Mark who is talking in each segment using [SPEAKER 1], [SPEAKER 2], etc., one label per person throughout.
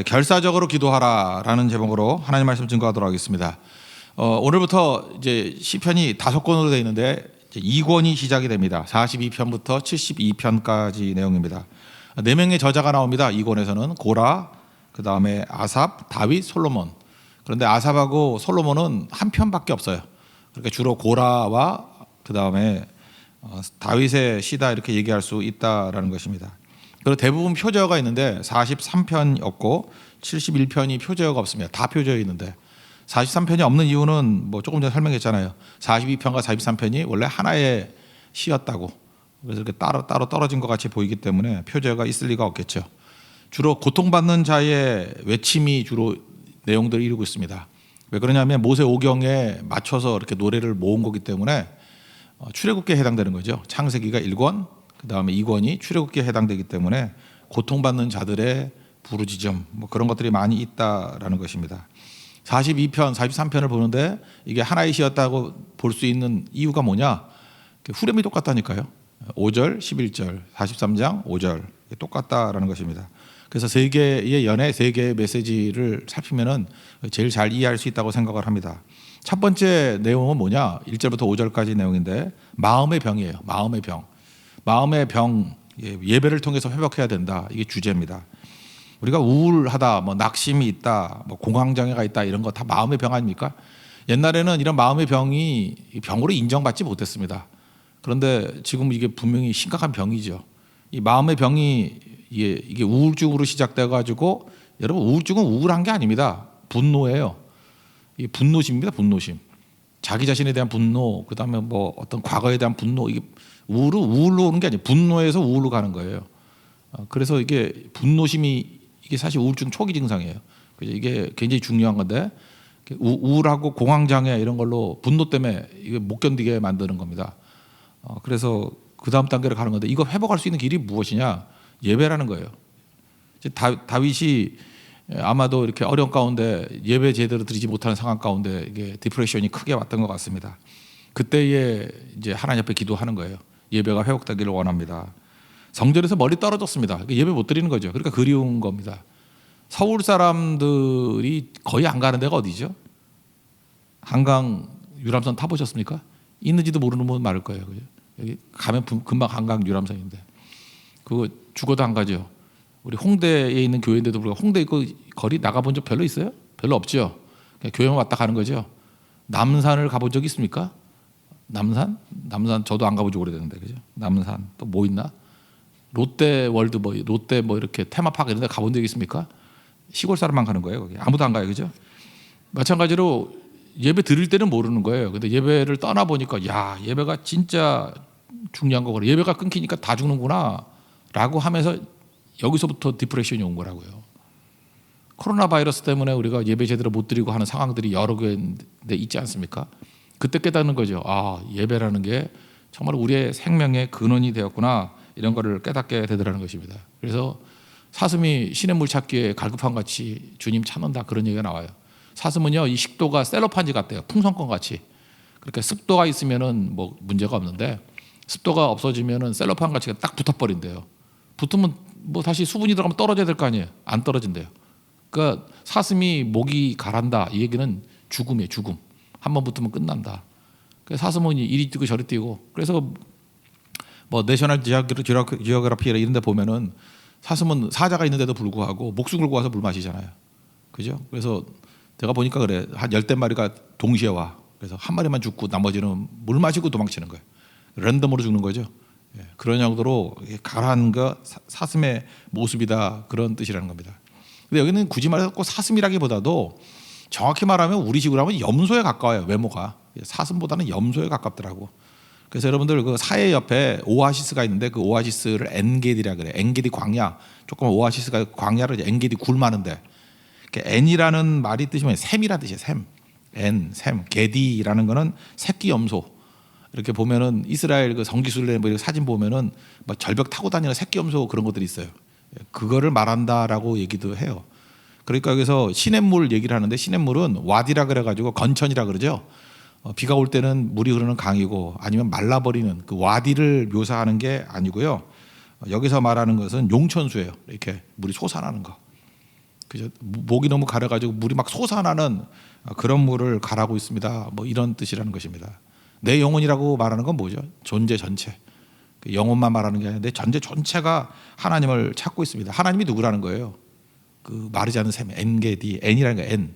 [SPEAKER 1] 결사적으로 기도하라라는 제목으로 하나님 말씀 증거하도록 하겠습니다. 오늘부터 이제 시편이 5권으로 되어 있는데 2권이 시작이 됩니다. 42편부터 72편까지 내용입니다. 4명의 저자가 나옵니다. 2권에서는 고라, 그 다음에 아삽, 다윗, 솔로몬. 그런데 아삽하고 솔로몬은 한 편밖에 없어요. 그러니까 주로 고라와 그 다음에 다윗의 시다 이렇게 얘기할 수 있다라는 것입니다. 그리고 대부분 표제어가 있는데 43편이 없고 71편이 표제어가 없습니다. 다 표제어 있는데 43편이 없는 이유는 뭐 조금 전에 설명했잖아요. 42편과 43편이 원래 하나의 시였다고. 그래서 이렇게 따로 떨어진 것 같이 보이기 때문에 표제어가 있을 리가 없겠죠. 주로 고통받는 자의 외침이 주로 내용들을 이루고 있습니다. 왜 그러냐면 모세 오경에 맞춰서 이렇게 노래를 모은 거기 때문에 출애굽기에 해당되는 거죠. 창세기가 1권, 그 다음에 2권이 출애굽기에 해당되기 때문에 고통받는 자들의 부르짖음 뭐 그런 것들이 많이 있다라는 것입니다. 42편, 43편을 보는데 이게 하나의 시였다고 볼 수 있는 이유가 뭐냐? 후렴이 똑같다니까요. 5절, 11절, 43장 5절 똑같다라는 것입니다. 그래서 3개의 연애, 3개의 메시지를 살피면은 제일 잘 이해할 수 있다고 생각을 합니다. 첫 번째 내용은 뭐냐? 1절부터 5절까지 내용인데 마음의 병이에요. 마음의 병. 마음의 병, 예배를 통해서 회복해야 된다. 이게 주제입니다. 우리가 우울하다, 뭐 낙심이 있다, 뭐 공황장애가 있다 이런 거 다 마음의 병 아닙니까? 옛날에는 이런 마음의 병이 병으로 인정받지 못했습니다. 그런데 지금 이게 분명히 심각한 병이죠. 이 마음의 병이 이게 우울증으로 시작돼 가지고 여러분 우울증은 우울한 게 아닙니다. 분노예요. 이 분노심입니다. 분노심. 자기 자신에 대한 분노, 그다음에 뭐 어떤 과거에 대한 분노, 이게 우울로 오는 게 아니에요. 분노에서 우울로 가는 거예요. 그래서 이게 분노심이 이게 사실 우울증 초기 증상이에요. 이게 굉장히 중요한 건데 우울하고 공황장애 이런 걸로 분노 때문에 이게 못 견디게 만드는 겁니다. 그래서 그 다음 단계로 가는 건데 이거 회복할 수 있는 길이 무엇이냐? 예배라는 거예요. 다윗이 아마도 이렇게 어려운 가운데 예배 제대로 드리지 못하는 상황 가운데 이게 디프레션이 크게 왔던 것 같습니다. 그때에 이제 하나님 앞에 기도하는 거예요. 예배가 회복되기를 원합니다. 성전에서 멀리 떨어졌습니다. 예배 못 드리는 거죠. 그러니까 그리운 겁니다. 서울 사람들이 거의 안 가는 데가 어디죠? 한강 유람선 타보셨습니까? 있는지도 모르는 분 많을 거예요. 그죠? 여기 가면 금방 한강 유람선인데 그거 죽어도 안 가죠. 우리 홍대에 있는 교회인데도 불구하고 홍대 그 거리 나가본 적 별로 있어요? 별로 없죠. 그냥 교회만 왔다 가는 거죠. 남산을 가본 적 있습니까? 남산 저도 안 가본 지 오래됐는데 그죠? 남산 또 뭐 있나? 롯데 월드 롯데 이렇게 테마파크 이런 데 가본 적 있습니까? 시골 사람만 가는 거예요. 거기 아무도 안 가요. 그죠? 마찬가지로 예배 드릴 때는 모르는 거예요. 근데 예배를 떠나 보니까 야, 예배가 진짜 중요한 거구나. 예배가 끊기니까 다 죽는구나 라고 하면서 여기서부터 디프레션이 온 거라고요. 코로나 바이러스 때문에 우리가 예배 제대로 못 드리고 하는 상황들이 여러 개인데 있지 않습니까? 그때 깨닫는 거죠. 아, 예배라는 게 정말 우리의 생명의 근원이 되었구나. 이런 거를 깨닫게 되더라는 것입니다. 그래서 사슴이 신의 물 찾기에 갈급한 같이 주님 찾는다 그런 얘기가 나와요. 사슴은요 이 식도가 셀로판지 같대요. 풍선껌 같이. 그러니까 습도가 있으면은 뭐 문제가 없는데 습도가 없어지면은 셀로판 같이 딱 붙어버린대요. 붙으면 뭐 다시 수분이 들어가면 떨어져야 될 거 아니에요. 안 떨어진대요. 그러니까 사슴이 목이 가란다 이 얘기는 죽음이에요. 죽음. 한번 붙으면 끝난다. 그래서 사슴은 이리 뛰고 저리 뛰고 그래서 뭐 내셔널 지오그래피 이런 데 보면은 사슴은 사자가 있는데도 불구하고 목숨 걸고 와서 물 마시잖아요. 그죠? 그래서 제가 보니까 그래. 한 10대 마리가 동시에 와. 그래서 한 마리만 죽고 나머지는 물 마시고 도망치는 거예요. 랜덤으로 죽는 거죠. 그런 정도로 가라앉은 거 사슴의 모습이다 그런 뜻이라는 겁니다. 근데 여기는 굳이 말해서 꼭 사슴이라기보다도 정확히 말하면 우리 식으로 하면 염소에 가까워요. 외모가. 사슴보다는 염소에 가깝더라고. 그래서 여러분들 그 사해 옆에 오아시스가 있는데 그 오아시스를 엔게디라 그래. 엔게디 광야. 조금 오아시스가 광야를 엔게디 굴 많은데 엔이라는 말이 뜻이 뭐예요? 샘이라는 뜻이에요. 샘. 샘. 게디라는 거는 새끼 염소. 이렇게 보면은 이스라엘 그 성지순례 뭐 사진 보면은 막 절벽 타고 다니는 새끼 염소 그런 것들이 있어요. 그거를 말한다라고 얘기도 해요. 그러니까 여기서 시냇물 얘기를 하는데 시냇물은 와디라 그래가지고 건천이라 그러죠. 비가 올 때는 물이 흐르는 강이고 아니면 말라버리는 그 와디를 묘사하는 게 아니고요. 여기서 말하는 것은 용천수예요. 이렇게 물이 솟아나는 거. 그죠? 목이 너무 가려가지고 물이 막 솟아나는 그런 물을 가라고 있습니다. 뭐 이런 뜻이라는 것입니다. 내 영혼이라고 말하는 건 뭐죠? 존재 전체. 영혼만 말하는 게 아니라 내 전체 전체가 하나님을 찾고 있습니다. 하나님이 누구라는 거예요? 그 마르지 않는 샘, 엔게디, N이라는 거 N,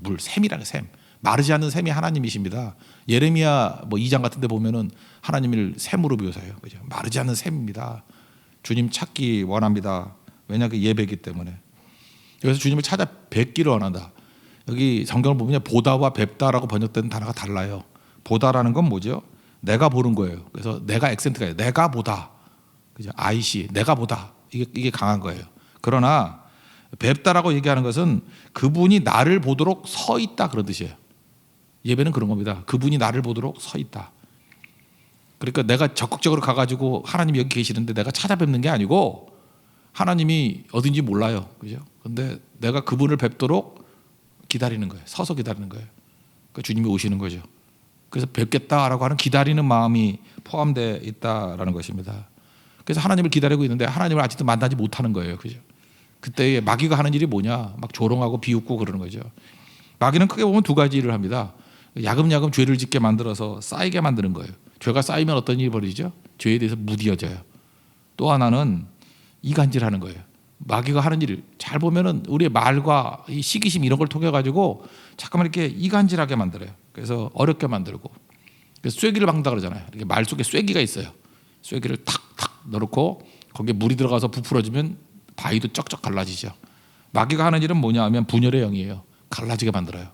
[SPEAKER 1] 물, 샘이라는 거 샘. 마르지 않는 샘이 하나님이십니다. 예레미야 뭐 2장 같은 데 보면은 하나님을 샘으로 묘사해요. 그죠? 마르지 않는 샘입니다. 주님 찾기 원합니다. 왜냐 그 예배이기 때문에. 그래서 주님을 찾아 뵙기를 원한다. 여기 성경을 보면 보다와 뵙다라고 번역된 단어가 달라요. 보다라는 건 뭐죠? 내가 보는 거예요. 그래서 내가 액센트가 내가 보다. 그죠? IC 내가 보다. 이게 강한 거예요. 그러나 뵙다라고 얘기하는 것은 그분이 나를 보도록 서 있다 그런 뜻이에요. 예배는 그런 겁니다. 그분이 나를 보도록 서 있다. 그러니까 내가 적극적으로 가가지고 하나님이 여기 계시는데 내가 찾아뵙는 게 아니고 하나님이 어딘지 몰라요. 그죠? 근데 내가 그분을 뵙도록 기다리는 거예요. 서서 기다리는 거예요. 그러니까 주님이 오시는 거죠. 그래서 뵙겠다라고 하는 기다리는 마음이 포함되어 있다라는 것입니다. 그래서 하나님을 기다리고 있는데 하나님을 아직도 만나지 못하는 거예요. 그죠? 그때 마귀가 하는 일이 뭐냐? 막 조롱하고 비웃고 그러는 거죠. 마귀는 크게 보면 두 가지 일을 합니다. 야금야금 죄를 짓게 만들어서 쌓이게 만드는 거예요. 죄가 쌓이면 어떤 일이 벌어지죠? 죄에 대해서 무디어져요. 또 하나는 이간질하는 거예요. 마귀가 하는 일을 잘 보면은 우리의 말과 이 시기심 이런 걸 통해 가지고 잠깐만 이렇게 이간질하게 만들어요. 그래서 어렵게 만들고. 그래서 쐐기를 박는다 그러잖아요. 이렇게 말 속에 쐐기가 있어요. 쐐기를 탁탁 넣고 거기에 물이 들어가서 부풀어지면 바위도 쩍쩍 갈라지죠. 마귀가 하는 일은 뭐냐 하면 분열의 영이에요. 갈라지게 만들어요.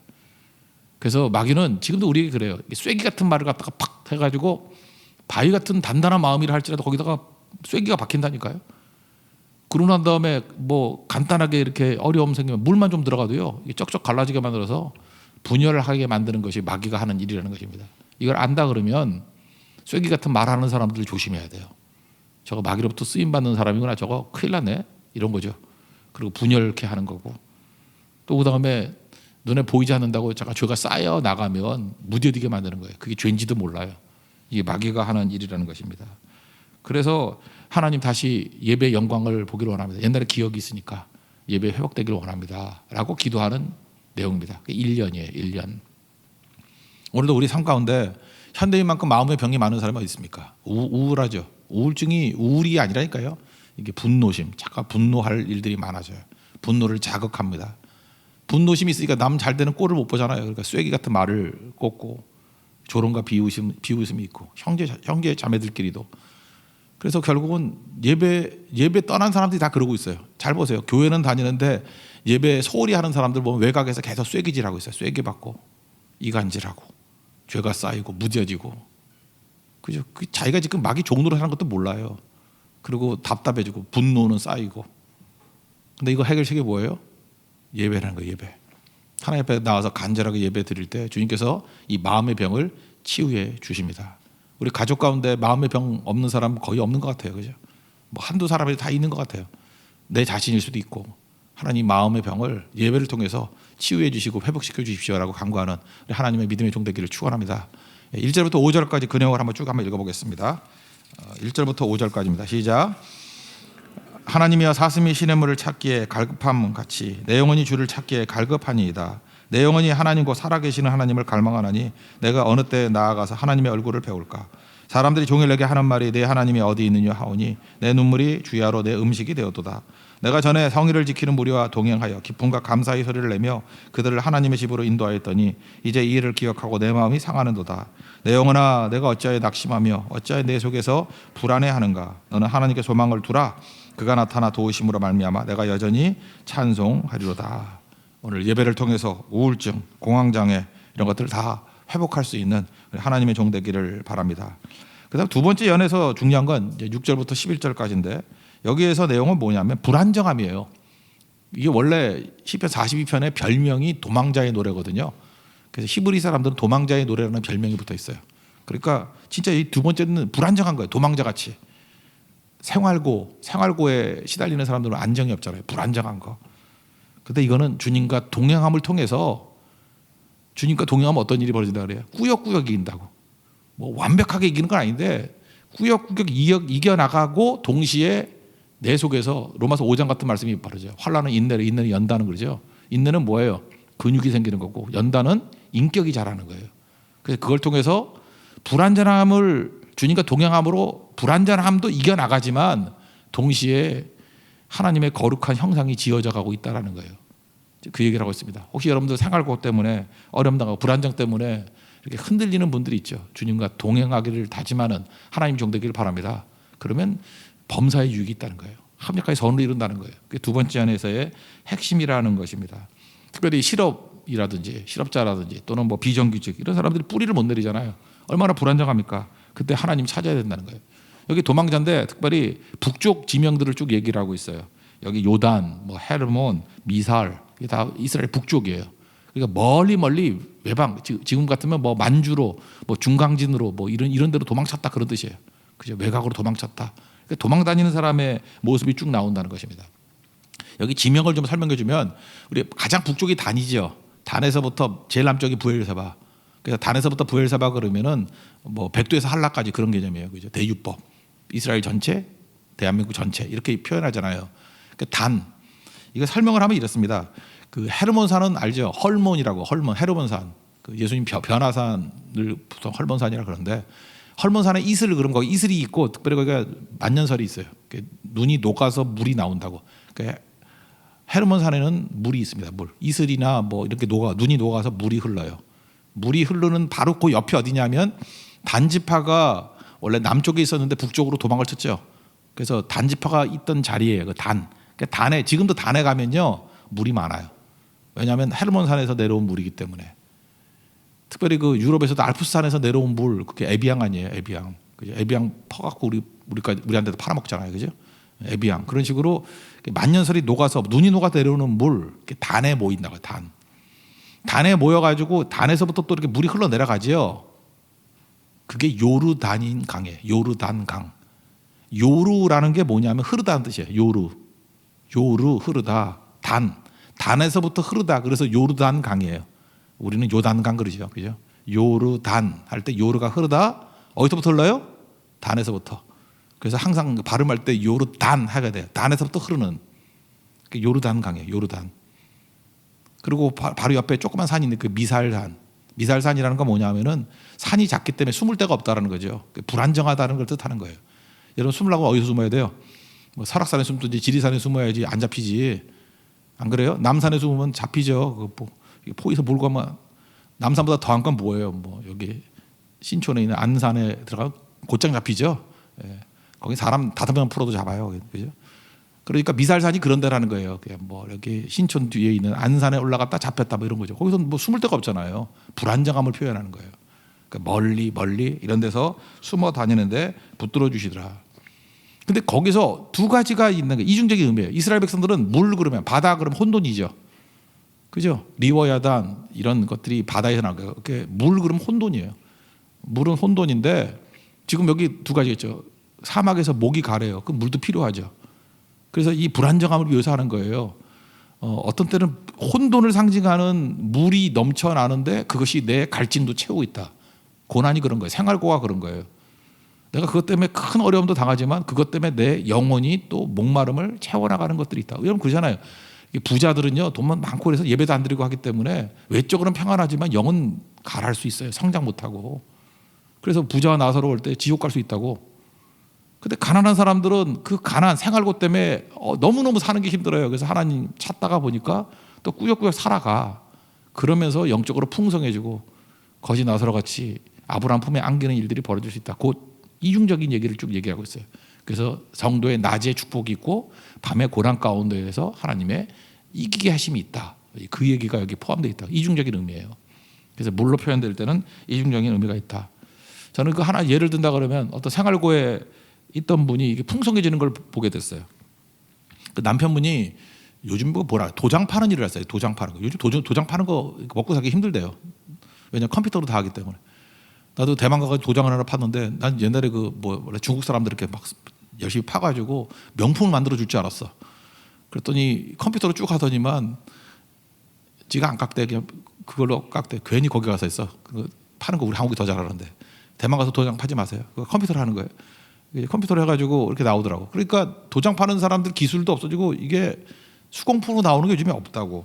[SPEAKER 1] 그래서 마귀는 지금도 우리에게 그래요. 쐐기 같은 말을 갖다가 팍 해가지고 바위 같은 단단한 마음이라 할지라도 거기다가 쐐기가 박힌다니까요. 그러고 난 다음에 뭐 간단하게 이렇게 어려움 생기면 물만 좀 들어가도요 쩍쩍 갈라지게 만들어서 분열을 하게 만드는 것이 마귀가 하는 일이라는 것입니다. 이걸 안다 그러면 쐐기 같은 말하는 사람들 조심해야 돼요. 저거 마귀로부터 쓰임받는 사람이구나. 저거 큰일 났네. 이런 거죠. 그리고 분열케 하는 거고 또 그다음에 눈에 보이지 않는다고 잠깐 죄가 쌓여 나가면 무뎌지게 만드는 거예요. 그게 죄인지도 몰라요. 이게 마귀가 하는 일이라는 것입니다. 그래서 하나님 다시 예배의 영광을 보기를 원합니다. 옛날에 기억이 있으니까 예배 회복되기를 원합니다. 라고 기도하는 내용입니다. 1년이에요. 1년. 오늘도 우리 삶 가운데 현대인만큼 마음의 병이 많은 사람이 어디 있습니까? 우울하죠. 우울증이 우울이 아니라니까요. 이게 분노심, 잠깐 분노할 일들이 많아져요. 분노를 자극합니다. 분노심이 있으니까 남 잘 되는 꼴을 못 보잖아요. 그러니까 쐐기 같은 말을 꽂고 조롱과 비웃음이 있고 형제 자매들끼리도. 그래서 결국은 예배 떠난 사람들이 다 그러고 있어요. 잘 보세요. 교회는 다니는데 예배 소홀히 하는 사람들 보면 외곽에서 계속 쐐기질하고 있어요. 쐐기 받고 이간질하고 죄가 쌓이고 무뎌지고. 그죠? 자기가 지금 마귀 종로를 하는 것도 몰라요. 그리고 답답해지고 분노는 쌓이고. 근데 이거 해결책이 뭐예요? 예배라는 거예요. 예배. 하나님 앞에 나와서 간절하게 예배 드릴 때 주님께서 이 마음의 병을 치유해 주십니다. 우리 가족 가운데 마음의 병 없는 사람 거의 없는 것 같아요. 그죠? 뭐 한두 사람이 다 있는 것 같아요. 내 자신일 수도 있고. 하나님 마음의 병을 예배를 통해서 치유해 주시고 회복시켜 주십시오라고 간구하는 하나님의 믿음의 종 되기를 축원합니다. 1절부터 5절까지 그 내용을 한번 읽어보겠습니다. 1절부터 5절까지입니다. 시작. 하나님이여 사슴이 시냇물을 찾기에 갈급함 같이 내 영혼이 주를 찾기에 갈급하니이다. 내 영혼이 하나님과 살아계시는 하나님을 갈망하나니 내가 어느 때 나아가서 하나님의 얼굴을 배울까. 사람들이 종일 내게 하는 말이 내 하나님이 어디 있느냐 하오니 내 눈물이 주야로 내 음식이 되었도다. 내가 전에 성의를 지키는 무리와 동행하여 기쁨과 감사의 소리를 내며 그들을 하나님의 집으로 인도하였더니 이제 이 일을 기억하고 내 마음이 상하는도다. 내 영혼아 내가 어찌하여 낙심하며 어찌하여 내 속에서 불안해하는가. 너는 하나님께 소망을 두라. 그가 나타나 도우심으로 말미암아 내가 여전히 찬송하리로다. 오늘 예배를 통해서 우울증, 공황장애 이런 것들을 다 회복할 수 있는 하나님의 종 되기를 바랍니다. 그다음 두 번째 연에서 중요한 건 이제 6절부터 11절까지인데 여기에서 내용은 뭐냐면 불안정함이에요. 이게 원래 시편 42편의 별명이 도망자의 노래거든요. 그래서 히브리 사람들은 도망자의 노래라는 별명이 붙어 있어요. 그러니까 진짜 이 두 번째는 불안정한 거예요. 도망자같이. 생활고에 시달리는 사람들은 안정이 없잖아요. 불안정한 거. 근데 이거는 주님과 동행함을 통해서 주님과 동행하면 어떤 일이 벌어진다 그래요? 꾸역꾸역 이긴다고. 뭐 완벽하게 이기는 건 아닌데 꾸역꾸역 이겨나가고 동시에 내 속에서 로마서 5장 같은 말씀이 바르죠. 환난은 인내를, 인내는 연다는 그러죠. 인내는 뭐예요? 근육이 생기는 거고, 연다는 인격이 자라는 거예요. 그래서 그걸 통해서 불완전함을 주님과 동행함으로 불완전함도 이겨나가지만 동시에 하나님의 거룩한 형상이 지어져 가고 있다는 거예요. 그 얘기를 하고 있습니다. 혹시 여러분들 생활고 때문에 어려움 당하고 불안정 때문에 이렇게 흔들리는 분들이 있죠. 주님과 동행하기를 다짐하는 하나님 종되기를 바랍니다. 그러면 범사의 유익이 있다는 거예요. 합력하여 선을 이룬다는 거예요. 그게 두 번째 안에서의 핵심이라는 것입니다. 특별히 실업이라든지 실업자라든지 또는 뭐 비정규직 이런 사람들이 뿌리를 못 내리잖아요. 얼마나 불안정합니까? 그때 하나님 찾아야 된다는 거예요. 여기 도망자인데 특별히 북쪽 지명들을 쭉 얘기를 하고 있어요. 여기 요단, 뭐 헤르몬, 미살 이게 다 이스라엘 북쪽이에요. 그러니까 멀리 외방, 지금 같으면 뭐 만주로, 뭐 중강진으로, 뭐 이런 데로 도망쳤다 그런 뜻이에요. 그죠? 외곽으로 도망쳤다. 그러니까 도망 다니는 사람의 모습이 쭉 나온다는 것입니다. 여기 지명을 좀 설명해주면 우리 가장 북쪽이 단이죠. 단에서부터 제일 남쪽이 부엘세바. 그래서 단에서부터 부엘세바 그러면은 뭐 백두에서 한라까지 그런 개념이에요. 그죠? 대유법, 이스라엘 전체, 대한민국 전체 이렇게 표현하잖아요. 그러니까 단 이거 설명을 하면 이렇습니다. 그 헤르몬산은 알죠? 헐몬이라고 헤르몬산. 그 예수님 변화산을 보통 헐몬산이라 그러는데 헐몬산에 이슬 그런 거 이슬이 있고 특별히 거기가 만년설이 있어요. 눈이 녹아서 물이 나온다고. 그러니까 헤르몬산에는 물이 있습니다. 물 이슬이나 뭐 이렇게 눈이 녹아서 물이 흘러요. 물이 흐르는 바로 그 옆이 어디냐면 단지파가 원래 남쪽에 있었는데 북쪽으로 도망을 쳤죠. 그래서 단지파가 있던 자리예요. 그 단. 그러니까 단에 지금도 단에 가면요 물이 많아요. 왜냐하면 헤르몬산에서 내려온 물이기 때문에. 특별히 그 유럽에서도 알프스산에서 내려온 물, 그게 에비앙 아니에요, 에비앙. 그죠? 에비앙 퍼갖고 우리한테도 팔아먹잖아요, 그죠? 에비앙 그런 식으로 만년설이 녹아서 눈이 녹아 내려오는 물, 단에 모인다고 단. 단에 모여가지고 단에서부터 또 이렇게 물이 흘러 내려가지요. 그게 요르단인 강이에요, 요르단 강. 요르라는 게 뭐냐면 흐르다는 뜻이에요, 요르 흐르다, 단에서부터 흐르다. 그래서 요르단 강이에요. 우리는 요단강 그러죠, 그죠? 요르단 할 때 요르가 흐르다 어디서부터 흘러요? 단에서부터. 그래서 항상 발음할 때 요르단 하게 돼요. 단에서부터 흐르는 요르단 강이에요, 요르단. 그리고 바로 옆에 조그만 산이 있는데 그 미살산. 미살산이라는 건 뭐냐면은 산이 작기 때문에 숨을 데가 없다라는 거죠. 불안정하다는 걸 뜻하는 거예요. 여러분 숨으려면 어디서 숨어야 돼요? 뭐 설악산에 숨든지 지리산에 숨어야지 안 잡히지. 안 그래요? 남산에 숨으면 잡히죠. 포에서 몰고 가면 남산보다 더한 건 뭐예요? 뭐 여기 신촌에 있는 안산에 들어가면 곧장 잡히죠. 예. 거기 사람 5명 풀어도 잡아요, 그죠? 그러니까 미살산이 그런 데라는 거예요. 그냥 뭐 여기 신촌 뒤에 있는 안산에 올라갔다 잡혔다 뭐 이런 거죠. 거기서 뭐 숨을 데가 없잖아요. 불안정함을 표현하는 거예요. 그러니까 멀리 이런 데서 숨어 다니는데 붙들어 주시더라. 근데 거기서 두 가지가 있는 게 이중적인 의미예요. 이스라엘 백성들은 물 그러면 바다 그러면 혼돈이죠. 그죠? 리워야단 이런 것들이 바다에서 나와요. 물 그러면 혼돈이에요. 물은 혼돈인데 지금 여기 두 가지겠죠. 사막에서 목이 가래요. 그 물도 필요하죠. 그래서 이 불안정함을 묘사하는 거예요. 어떤 때는 혼돈을 상징하는 물이 넘쳐나는데 그것이 내 갈증도 채우고 있다. 고난이 그런 거예요. 생활고가 그런 거예요. 내가 그것 때문에 큰 어려움도 당하지만 그것 때문에 내 영혼이 또 목마름을 채워나가는 것들이 있다. 여러분 그러잖아요. 부자들은요 돈만 많고 그래서 예배도 안 드리고 하기 때문에 외적으로는 평안하지만 영은 가랄 수 있어요. 성장 못하고. 그래서 부자와 나사로 올 때 지옥 갈 수 있다고. 근데 가난한 사람들은 그 가난 생활고 때문에 너무너무 사는 게 힘들어요. 그래서 하나님 찾다가 보니까 또 꾸역꾸역 살아가. 그러면서 영적으로 풍성해지고 거지 나사로 같이 아브라함 품에 안기는 일들이 벌어질 수 있다. 곧 이중적인 얘기를 쭉 얘기하고 있어요. 그래서 성도의 낮에 축복이 있고 밤의 고난 가운데에서 하나님의 이기게 하심이 있다. 그 얘기가 여기 포함되어 있다. 이중적인 의미예요. 그래서 물로 표현될 때는 이중적인 의미가 있다. 저는 그 하나 예를 든다 그러면 어떤 생활고에 있던 분이 이게 풍성해지는 걸 보게 됐어요. 그 남편분이 요즘 도장 파는 일을 했어요. 도장 파는 거. 요즘 도장 파는 거 먹고 살기 힘들대요. 왜냐면 컴퓨터로 다 하기 때문에. 나도 대만 가서 도장을 하나 팠는데 난 옛날에 중국 사람들 이렇게 막 열심히 파가지고 명품을 만들어 줄 줄 알았어. 그랬더니 컴퓨터로 쭉 하더니만 지가 안 깎대. 그냥 그걸로 깎대. 괜히 거기 가서 했어. 그거 파는 거 우리 한국이 더 잘하는데. 대만 가서 도장 파지 마세요. 그거 컴퓨터로 하는 거예요. 컴퓨터로 해가지고 이렇게 나오더라고. 그러니까 도장 파는 사람들 기술도 없어지고 이게 수공품으로 나오는 게 요즘에 없다고.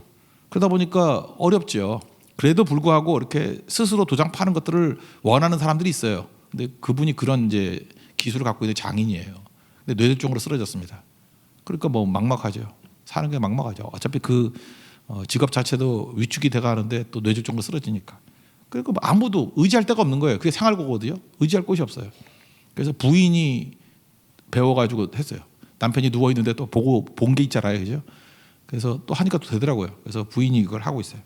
[SPEAKER 1] 그러다 보니까 어렵죠. 그래도 불구하고 이렇게 스스로 도장 파는 것들을 원하는 사람들이 있어요. 근데 그분이 그런 이제 기술을 갖고 있는 장인이에요. 근데 뇌졸중으로 쓰러졌습니다. 그러니까 뭐 막막하죠. 사는 게 막막하죠. 어차피 그 직업 자체도 위축이 돼가는데 또 뇌졸중으로 쓰러지니까. 그러니까 뭐 아무도 의지할 데가 없는 거예요. 그게 생활고거든요. 의지할 곳이 없어요. 그래서 부인이 배워가지고 했어요. 남편이 누워 있는데 또 보고 본 게 있잖아요, 그죠? 그래서 또 하니까 또 되더라고요. 그래서 부인이 이걸 하고 있어요.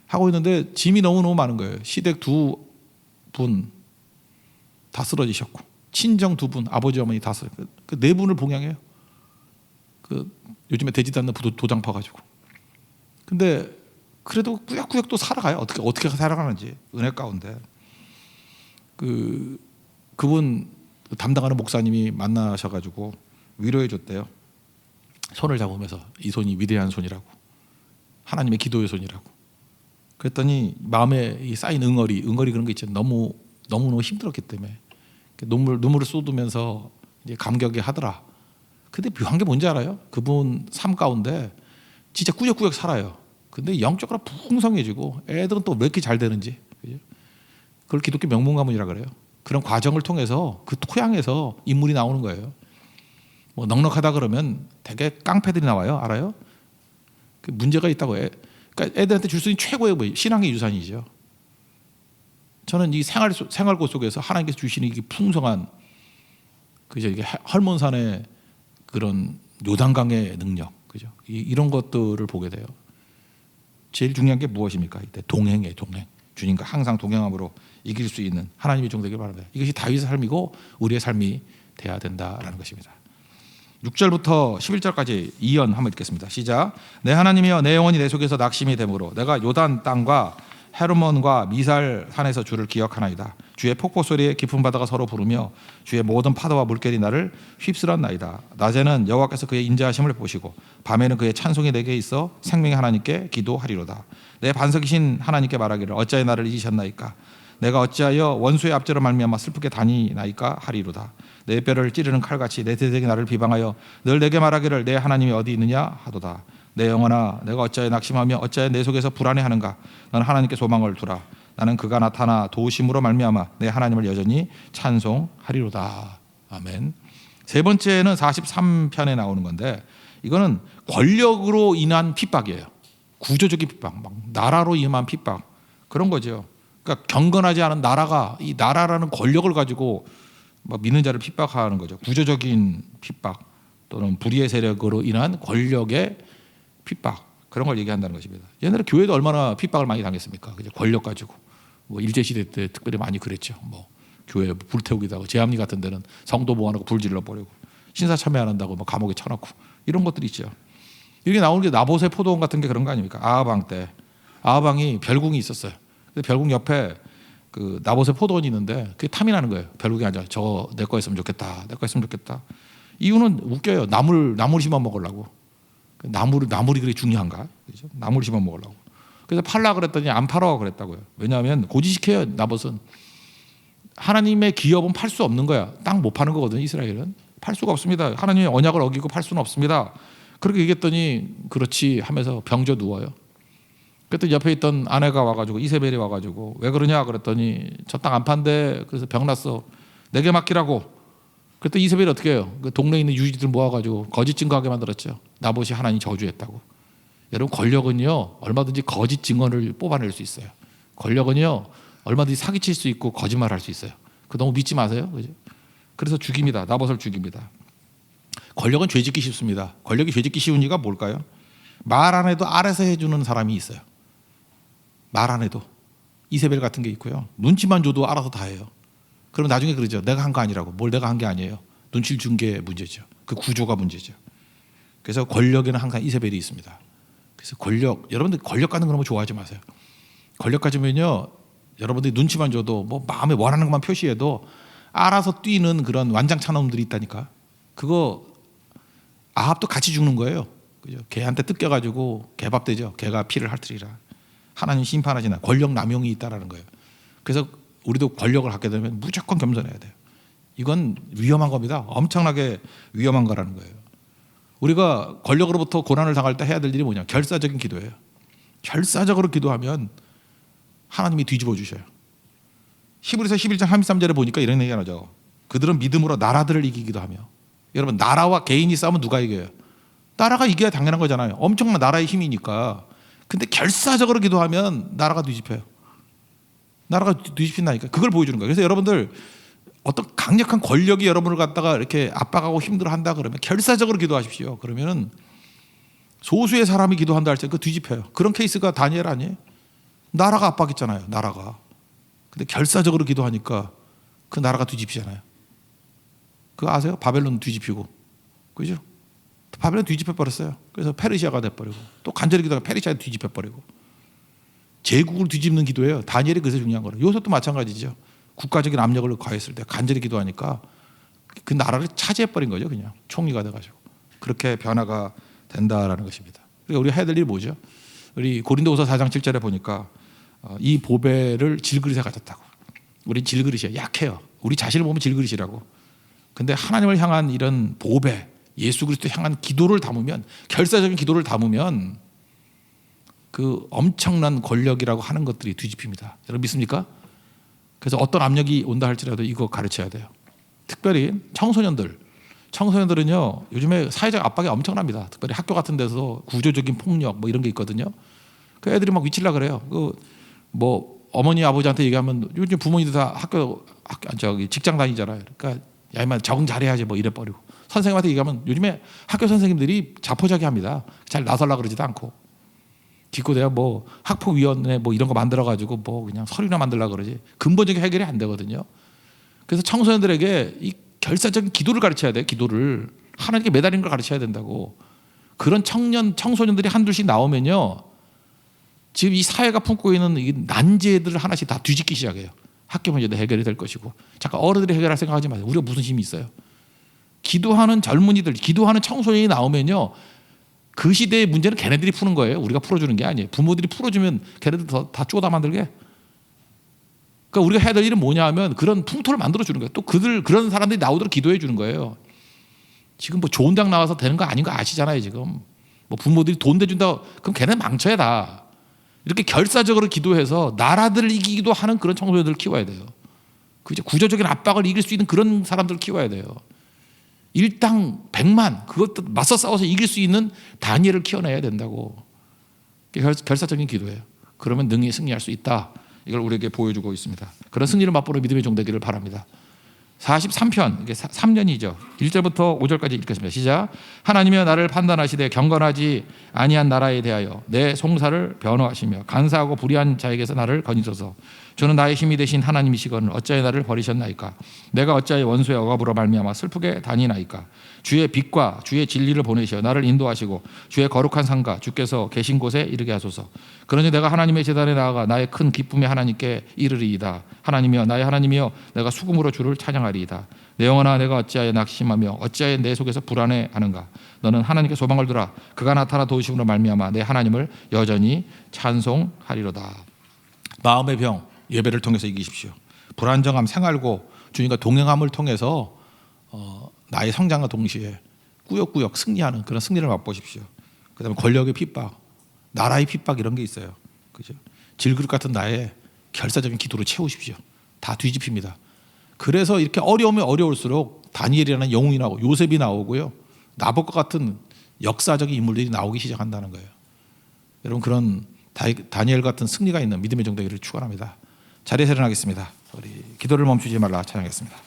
[SPEAKER 1] 하고 있는데 짐이 너무너무 많은 거예요. 시댁 2분 다 쓰러지셨고, 친정 2분, 아버지 어머니 다 쓰러졌고, 그 4분을 봉양해요. 그 요즘에 되지도 않는 도장 파가지고. 근데 그래도 꾸역꾸역 또 살아가요. 어떻게 살아가는지 은혜 가운데. 그분 담당하는 목사님이 만나셔가지고 위로해 줬대요. 손을 잡으면서 이 손이 위대한 손이라고, 하나님의 기도의 손이라고. 그랬더니 마음에 쌓인 응어리 그런 거 있죠. 너무 힘들었기 때문에 눈물을 쏟으면서 이제 감격이 하더라. 근데 묘한 게 뭔지 알아요? 그분 삶 가운데 진짜 꾸역꾸역 살아요. 근데 영적으로 풍성해지고 애들은 또 왜 이렇게 잘 되는지, 그죠? 그걸 기독교 명문 가문이라 그래요. 그런 과정을 통해서 그 토양에서 인물이 나오는 거예요. 뭐 넉넉하다 그러면 되게 깡패들이 나와요. 알아요? 그 문제가 있다고 그러니까 애들한테 줄 수 있는 최고의 뭐 신앙의 유산이죠. 저는 이 생활고 속에서 하나님께서 주시는 이 풍성한 그죠? 이게 헐몬산의 그런 요단강의 능력, 그죠? 이런 것들을 보게 돼요. 제일 중요한 게 무엇입니까? 이때 동행이에요. 동행. 주님과 항상 동행함으로 이길 수 있는 하나님의 종되길 바랍니다. 이것이 다윗의 삶이고 우리의 삶이 돼야 된다라는 것입니다. 6절부터 11절까지 이연 한번 읽겠습니다. 시작. 내 하나님이여, 내 영혼이 내 속에서 낙심이 되므로 내가 요단 땅과 헤르몬과 미살 산에서 주를 기억하나이다. 주의 폭포 소리에 깊은 바다가 서로 부르며 주의 모든 파도와 물결이 나를 휩쓸었나이다. 낮에는 여호와께서 그의 인자하심을 보시고 밤에는 그의 찬송이 내게 있어 생명의 하나님께 기도하리로다. 내 반석이신 하나님께 말하기를 어찌하여 나를 잊으셨나이까? 내가 어찌하여 원수의 압제로 말미암아 슬프게 다니나이까 하리로다. 내 뼈를 찌르는 칼같이 내 대적이 나를 비방하여 늘 내게 말하기를 내 하나님이 어디 있느냐 하도다. 내 영혼아, 내가 어찌하여 낙심하며 어찌하여 내 속에서 불안해하는가? 너는 하나님께 소망을 두라. 나는 그가 나타나 도우심으로 말미암아 내 하나님을 여전히 찬송하리로다. 아멘. 세 번째는 43편에 나오는 건데, 이거는 권력으로 인한 핍박이에요. 구조적인 핍박, 막 나라로 임한 핍박, 그런 거죠. 그러니까 경건하지 않은 나라가 이 나라라는 권력을 가지고 막 믿는 자를 핍박하는 거죠. 구조적인 핍박 또는 불의의 세력으로 인한 권력의 핍박, 그런 걸 얘기한다는 것입니다. 옛날에 교회도 얼마나 핍박을 많이 당했습니까? 그죠? 권력 가지고. 뭐 일제 시대 때 특별히 많이 그랬죠. 뭐 교회 불태우기도 하고, 제암리 같은 데는 성도 모아놓고 불 질러 버리고, 신사 참여 안 한다고 뭐 감옥에 쳐넣고, 이런 것들이 있죠. 이게 나오는 게 나봇의 포도원 같은 게 그런 거 아닙니까? 아하방 때 아하방이 별궁이 있었어요. 근데 별궁 옆에 그 나봇의 포도원이 있는데 그게 탐이 나는 거예요. 별궁에 앉아 저거 내 거 했으면 좋겠다, 내 거 했으면 좋겠다. 이유는 웃겨요. 나물 심어 먹으려고. 나물이 그렇게 중요한가? 그죠? 나물 심어 먹으려고. 그래서 팔라 그랬더니 안 팔아 그랬다고요. 왜냐하면 고지식해요. 나봇은 하나님의 기업은 팔 수 없는 거야. 땅 못 파는 거거든요. 이스라엘은 팔 수가 없습니다. 하나님의 언약을 어기고 팔 수는 없습니다. 그렇게 얘기했더니 그렇지 하면서 병져 누워요. 그랬더니 옆에 있던 아내가 와가지고, 이세벨이 와가지고 왜 그러냐 그랬더니 저 땅 안 판대. 그래서 병 났어. 내게 맡기라고. 그랬더니 이세벨이 어떻게 해요? 그 동네에 있는 유지들 모아가지고 거짓 증거하게 만들었죠. 나봇이 하나님 저주했다고. 여러분, 권력은요 얼마든지 거짓 증언을 뽑아낼 수 있어요. 권력은요 얼마든지 사기칠 수 있고 거짓말할 수 있어요. 그 너무 믿지 마세요. 그죠? 그래서 죽입니다. 나봇을 죽입니다. 권력은 죄짓기 쉽습니다. 권력이 죄짓기 쉬운 이유가 뭘까요? 말 안 해도 알아서 해주는 사람이 있어요. 말 안 해도. 이세벨 같은 게 있고요. 눈치만 줘도 알아서 다 해요. 그럼 나중에 그러죠. 내가 한 거 아니라고. 뭘 내가 한 게 아니에요. 눈치를 준 게 문제죠. 그 구조가 문제죠. 그래서 권력에는 항상 이세벨이 있습니다. 그래서 여러분들 권력 가는 그런 거 좋아하지 마세요. 권력 가지면요, 여러분들이 눈치만 줘도 뭐 마음에 원하는 것만 표시해도 알아서 뛰는 그런 완장차놈들이 있다니까. 그거 아합도 같이 죽는 거예요. 그죠? 개한테 뜯겨가지고 개밥되죠. 개가 피를 핥으리라. 하나님 심판하시나. 권력 남용이 있다라는 거예요. 그래서 우리도 권력을 갖게 되면 무조건 겸손해야 돼요. 이건 위험한 겁니다. 엄청나게 위험한 거라는 거예요. 우리가 권력으로부터 고난을 당할 때 해야 될 일이 뭐냐? 결사적인 기도예요. 결사적으로 기도하면 하나님이 뒤집어 주셔요. 히브리서 11장 33절에 보니까 이런 얘기가 나죠. 그들은 믿음으로 나라들을 이기기도 하며. 여러분, 나라와 개인이 싸우면 누가 이겨요? 나라가 이겨야 당연한 거잖아요. 엄청난 나라의 힘이니까. 근데 결사적으로 기도하면 나라가 뒤집혀요. 나라가 뒤집힌다니까. 그걸 보여주는 거예요. 그래서 여러분들 어떤 강력한 권력이 여러분을 갖다가 이렇게 압박하고 힘들어한다 그러면 결사적으로 기도하십시오. 그러면은 소수의 사람이 기도한다 할 때 그 뒤집혀요. 그런 케이스가 다니엘 아니에요? 나라가 압박했잖아요. 나라가. 근데 결사적으로 기도하니까 그 나라가 뒤집히잖아요. 그거 아세요? 바벨론 뒤집히고. 그죠? 바벨론 뒤집혀 버렸어요. 그래서 페르시아가 돼버리고 또 간절히 기도하다가 페르시아가 뒤집혀 버리고. 제국을 뒤집는 기도예요. 다니엘이 그래서 중요한 거예요. 요새도 마찬가지죠. 국가적인 압력을 가했을 때 간절히 기도하니까 그 나라를 차지해버린 거죠. 그냥 총리가 돼가지고. 그렇게 변화가 된다라는 것입니다. 그러니까 우리가 해야 될 일이 뭐죠? 우리 고린도후서 4장 7절에 보니까 이 보배를 질그릇에 가졌다고. 우리 질그릇이에요. 약해요. 우리 자신을 보면 질그릇이라고. 근데 하나님을 향한 이런 보배, 예수 그리스도 향한 기도를 담으면, 결사적인 기도를 담으면 그 엄청난 권력이라고 하는 것들이 뒤집힙니다. 여러분 믿습니까? 그래서 어떤 압력이 온다 할지라도 이거 가르쳐야 돼요. 특별히 청소년들은요 요즘에 사회적 압박이 엄청납니다. 특별히 학교 같은 데서 구조적인 폭력 뭐 이런 게 있거든요. 그 애들이 막 미치려 그래요. 그 뭐 어머니 아버지한테 얘기하면 요즘 부모님들 다 직장 다니잖아요. 그러니까 야 이만 적응 잘해야지 뭐 이래 버리고, 선생님한테 얘기하면 요즘에 학교 선생님들이 자포자기합니다. 잘 나서려 그러지도 않고. 기껏 내가 뭐 학폭위원회 뭐 이런 거 만들어 가지고 뭐 그냥 서류나 만들려 그러지 근본적인 해결이 안 되거든요. 그래서 청소년들에게 이 결사적인 기도를 가르쳐야 돼요. 기도를 하나님께 매달리는 걸 가르쳐야 된다고. 그런 청소년들이 한둘씩 나오면요, 지금 이 사회가 품고 있는 이 난제들을 하나씩 다 뒤집기 시작해요. 학교 문제도 해결이 될 것이고. 잠깐 어른들이 해결할 생각하지 마세요. 우리가 무슨 힘이 있어요? 기도하는 젊은이들, 기도하는 청소년이 나오면요, 그 시대의 문제는 걔네들이 푸는 거예요. 우리가 풀어주는 게 아니에요. 부모들이 풀어주면 걔네들 다 쪼다 만들게. 그러니까 우리가 해야 될 일은 뭐냐 하면 그런 풍토를 만들어 주는 거예요. 또 그런 사람들이 나오도록 기도해 주는 거예요. 지금 뭐 좋은 대학 나와서 되는 거 아닌 거 아시잖아요. 지금 뭐 부모들이 돈 대준다고 그럼 걔네 망쳐야 다. 이렇게 결사적으로 기도해서 나라들을 이기기도 하는 그런 청소년들을 키워야 돼요. 그죠? 구조적인 압박을 이길 수 있는 그런 사람들을 키워야 돼요. 일당 100만 그것도 맞서 싸워서 이길 수 있는 다니엘을 키워내야 된다고. 결사적인 기도예요. 그러면 능히 승리할 수 있다. 이걸 우리에게 보여주고 있습니다. 그런 승리를 맛보는 믿음의 종 되기를 바랍니다. 43편, 이게 3년이죠. 1절부터 5절까지 읽겠습니다. 시작. 하나님이여 나를 판단하시되 경건하지 아니한 나라에 대하여 내 송사를 변호하시며 간사하고 불의한 자에게서 나를 건지소서. 주는 나의 힘이 되신 하나님이시거늘 어찌하여 나를 버리셨나이까. 내가 어찌하여 원수의 억압으로 말미암아 슬프게 다니나이까. 주의 빛과 주의 진리를 보내시어 나를 인도하시고 주의 거룩한 상가 주께서 계신 곳에 이르게 하소서. 그러니 내가 하나님의 제단에 나아가 나의 큰 기쁨의 하나님께 이르리이다. 하나님이여 나의 하나님이여 내가 수금으로 주를 찬양하리이다. 내 영혼아 내가 어찌하여 낙심하며 어찌하여 내 속에서 불안해하는가. 너는 하나님께 소망을 두라. 그가 나타나 도우심으로 말미암아 내 하나님을 여전히 찬송하리로다. 마음의 병 예배를 통해서 이기십시오. 불안정함 생활고 주님과 동행함을 통해서 나의 성장과 동시에 꾸역꾸역 승리하는 그런 승리를 맛보십시오. 그다음에 권력의 핍박, 나라의 핍박 이런 게 있어요. 그죠? 질그릇 같은 나의 결사적인 기도로 채우십시오. 다 뒤집힙니다. 그래서 이렇게 어려우면 어려울수록 다니엘이라는 영웅이 나오고 요셉이 나오고요, 나봇과 같은 역사적인 인물들이 나오기 시작한다는 거예요. 여러분 그런 다니엘 같은 승리가 있는 믿음의 종 되기를 축원합니다. 자리에서 일어나겠습니다. 우리 기도를 멈추지 말라 찬양하겠습니다.